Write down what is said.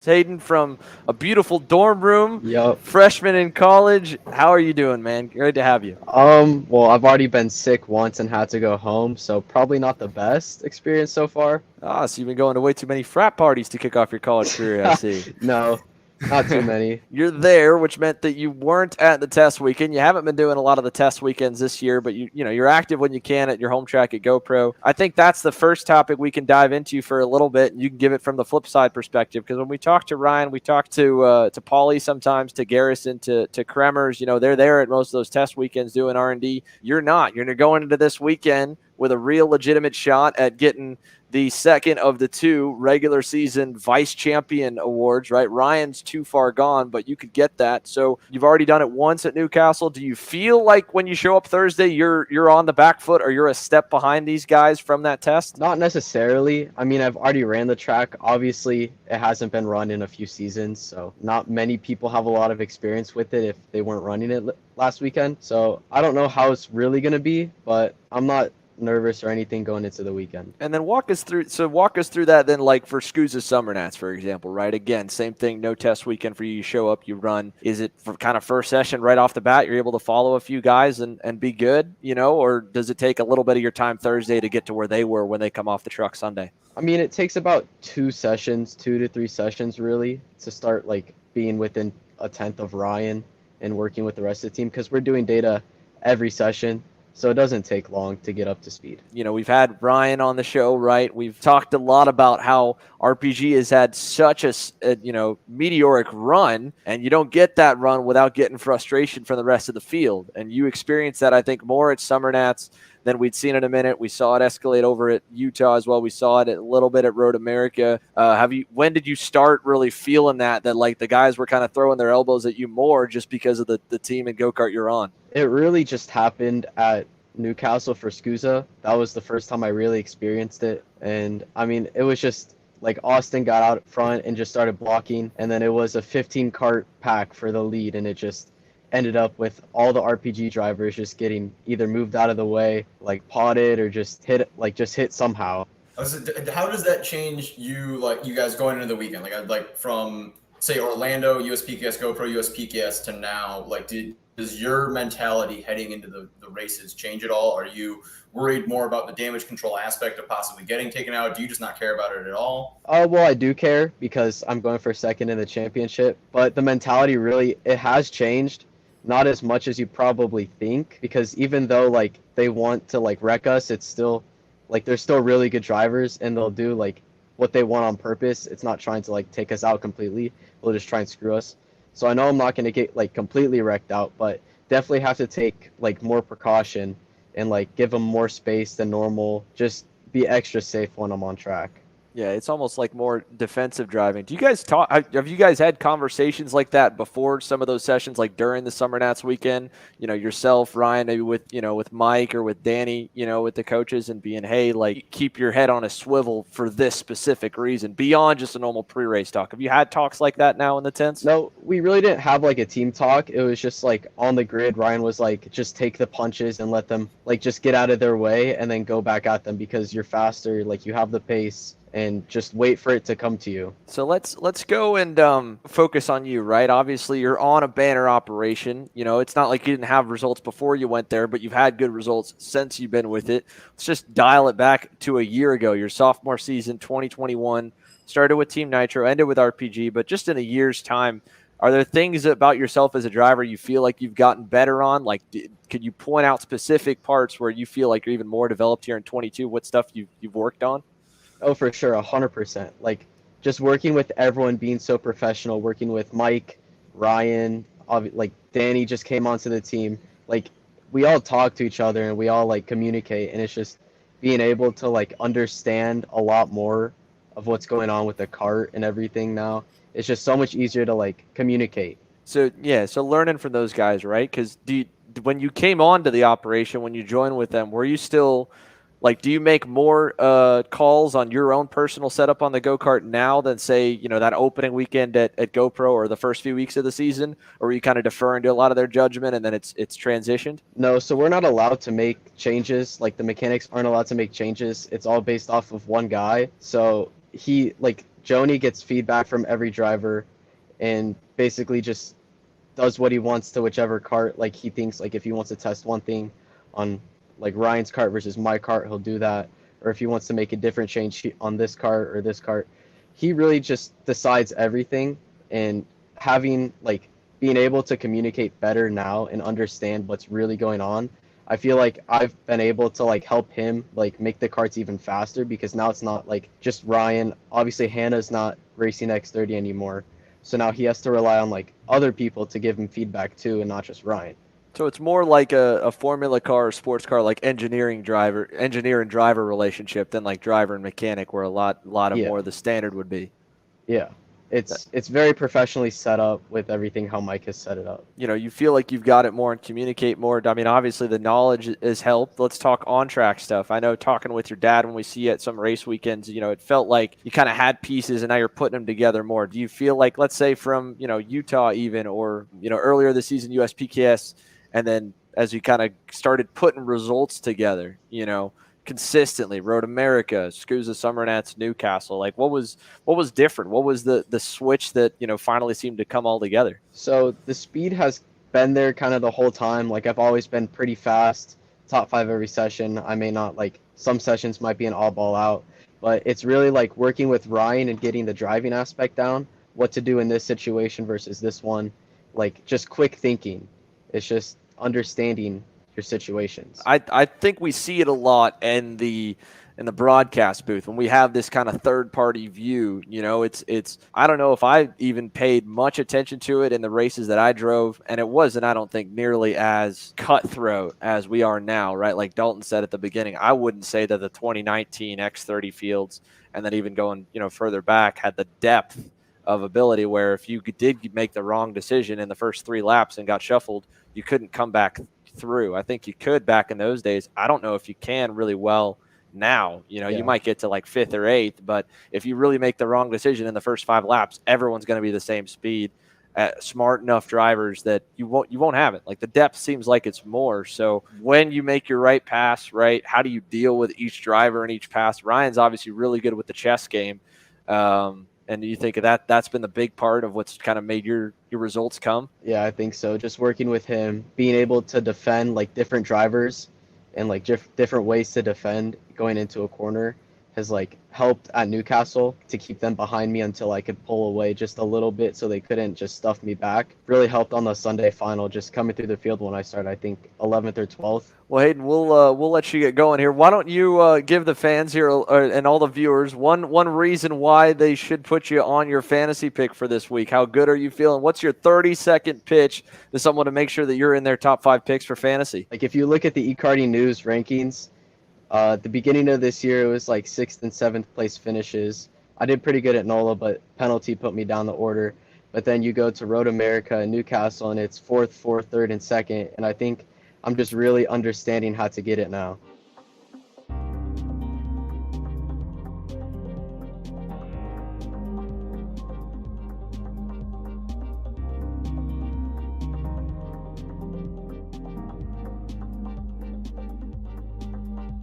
Hayden from a beautiful dorm room, Yep. freshman in college. How are you doing, man? Great to have you. Well, I've already been sick once and had to go home, so probably not the best experience so far. So you've been going to way too many frat parties to kick off your college career, I see. No, not too many. You're there, which meant that you weren't at the test weekend. You haven't been doing a lot of the test weekends this year, but you're active when you can at your home track at GoPro. I think that's the first topic we can dive into for a little bit, and you can give it from the flip side perspective. Because when we talk to Ryan, we talk to Paulie sometimes, to Garrison, to Kremers. They're there at most of those test weekends doing R&D. You're not. You're going into this weekend with a real legitimate shot at getting the second of the two regular season vice champion awards, right? Ryan's too far gone, but you could get that. So you've already done it once at Newcastle. Do you feel like when you show up Thursday, you're on the back foot, or you're a step behind these guys from that test? Not necessarily. I mean, I've already ran the track. Obviously, it hasn't been run in a few seasons, so not many people have a lot of experience with it if they weren't running it last weekend. So I don't know how it's really going to be, but I'm not nervous or anything going into the weekend. And then walk us through that then, like for Scusa Summer Nats, for example, right? Again, same thing, no test weekend for you. You show up, you run. Is it for kind of first session right off the bat, you're able to follow a few guys and be good, or does it take a little bit of your time Thursday to get to where they were when they come off the truck Sunday? I mean, it takes about 2 to 3 sessions really to start like being within a tenth of Ryan and working with the rest of the team because we're doing data every session. So it doesn't take long to get up to speed. We've had Ryan on the show, right? We've talked a lot about how RPG has had such a meteoric run, and you don't get that run without getting frustration from the rest of the field. And you experienced that, I think, more at Summer Nats than we'd seen in a minute. We saw it escalate over at Utah as well. We saw it a little bit at Road America. When did you start really feeling that like the guys were kind of throwing their elbows at you more just because of the team and go-kart you're on? It really just happened at Newcastle for Scusa. That was the first time I really experienced it. And I mean, it was just like Austin got out front and just started blocking. And then it was a 15 kart pack for the lead. And it just ended up with all the RPG drivers just getting either moved out of the way, like potted, or just hit somehow. How does that change you guys going into the weekend? Like from say Orlando, USPKS, GoPro, USPKS to now, does your mentality heading into the races change at all? Are you worried more about the damage control aspect of possibly getting taken out? Do you just not care about it at all? Well, I do care because I'm going for second in the championship, but the mentality really, it has changed. Not as much as you probably think, because even though like they want to like wreck us, it's still like they're still really good drivers and they'll do like what they want on purpose. It's not trying to like take us out completely. They'll just try and screw us. So I know I'm not going to get like completely wrecked out, but definitely have to take like more precaution and like give them more space than normal. Just be extra safe when I'm on track. Yeah, it's almost like more defensive driving. Do you guys talk? Have you guys had conversations like that before some of those sessions, like during the Summer Nats weekend? Yourself, Ryan, maybe with Mike or with Danny, with the coaches, and being, hey, like keep your head on a swivel for this specific reason, beyond just a normal pre-race talk. Have you had talks like that now in the tents? No, we really didn't have like a team talk. It was just like on the grid. Ryan was like, just take the punches and let them like just get out of their way and then go back at them because you're faster. Like you have the pace. And just wait for it to come to you. So let's go and focus on you, right? Obviously, you're on a banner operation. It's not like you didn't have results before you went there, but you've had good results since you've been with it. Let's just dial it back to a year ago, your sophomore season, 2021. Started with Team Nitro, ended with RPG, but just in a year's time, are there things about yourself as a driver you feel like you've gotten better on? Like, could you point out specific parts where you feel like you're even more developed here in 22? What stuff you've worked on? Oh, for sure, 100%. Like, just working with everyone, being so professional, working with Mike, Ryan, like Danny just came onto the team. Like, we all talk to each other and we all like communicate, and it's just being able to like understand a lot more of what's going on with the cart and everything now. It's just so much easier to like communicate. So learning from those guys, right? Because when you came on to the operation, when you joined with them, were you still like, do you make more calls on your own personal setup on the go-kart now than, say, that opening weekend at GoPro or the first few weeks of the season? Or were you kind of deferring to a lot of their judgment and then it's transitioned? No, so we're not allowed to make changes. Like, the mechanics aren't allowed to make changes. It's all based off of one guy. So he, like, Joni gets feedback from every driver and basically just does what he wants to whichever cart. Like he thinks like if he wants to test one thing on like Ryan's cart versus my cart, he'll do that. Or if he wants to make a different change on this cart or this cart, he really just decides everything. And having like being able to communicate better now and understand what's really going on, I feel like I've been able to like help him like make the carts even faster because now it's not like just Ryan. Obviously Hannah's not racing X30 anymore. So now he has to rely on like other people to give him feedback too and not just Ryan. So it's more like a formula car or sports car, like engineer and driver relationship than like driver and mechanic, where a lot of Yeah. more the standard would be. Yeah. It's very professionally set up with everything how Mike has set it up. You know, you feel like you've got it more and communicate more. I mean, obviously the knowledge is helped. Let's talk on-track stuff. I know talking with your dad when we see you at some race weekends, you know, it felt like you kind of had pieces and now you're putting them together more. Do you feel like, let's say from, you know, Utah even, or, you know, earlier this season, USPKS, and then as you kind of started putting results together, you know, consistently, Road America, SCUSA Summer Nats, Newcastle, like what was different? What was the switch that, you know, finally seemed to come all together? So the speed has been there kind of the whole time. Like I've always been pretty fast, top 5 every session. I may not like some sessions might be an all ball out, but it's really like working with Ryan and getting the driving aspect down, what to do in this situation versus this one, like just quick thinking. It's just understanding your situations. I think we see it a lot in the broadcast booth when we have this kind of third party view. You know, it's I don't know if I even paid much attention to it in the races that I drove, and it wasn't, I don't think, nearly as cutthroat as we are now, right? Like Dalton said at the beginning, I wouldn't say that the 2019 X30 fields, and then even going, you know, further back, had the depth of ability where if you did make the wrong decision in the first 3 laps and got shuffled, you couldn't come back through. I think you could back in those days. I don't know if you can really well now. You know, you might get to like 5th or 8th, but if you really make the wrong decision in the first 5 laps, everyone's going to be the same speed. Smart enough drivers that you won't have it. Like the depth seems like it's more. So when you make your right pass, right, how do you deal with each driver and each pass? Ryan's obviously really good with the chess game. And you think that's been the big part of what's kind of made your results come? Yeah, I think so. Just working with him, being able to defend like different drivers and like different ways to defend going into a corner has like helped at Newcastle to keep them behind me until I could pull away just a little bit so they couldn't just stuff me back. Really helped on the Sunday final, just coming through the field when I started, I think 11th or 12th. Well, Hayden, we'll let you get going here. Why don't you give the fans here and all the viewers one reason why they should put you on your fantasy pick for this week? How good are you feeling? What's your 30-second pitch to someone to make sure that you're in their top 5 picks for fantasy? Like if you look at the eKarting News rankings, at the beginning of this year, it was like 6th and 7th place finishes. I did pretty good at NOLA, but penalty put me down the order. But then you go to Road America and Newcastle, and it's 4th, 3rd, and 2nd. And I think I'm just really understanding how to get it now.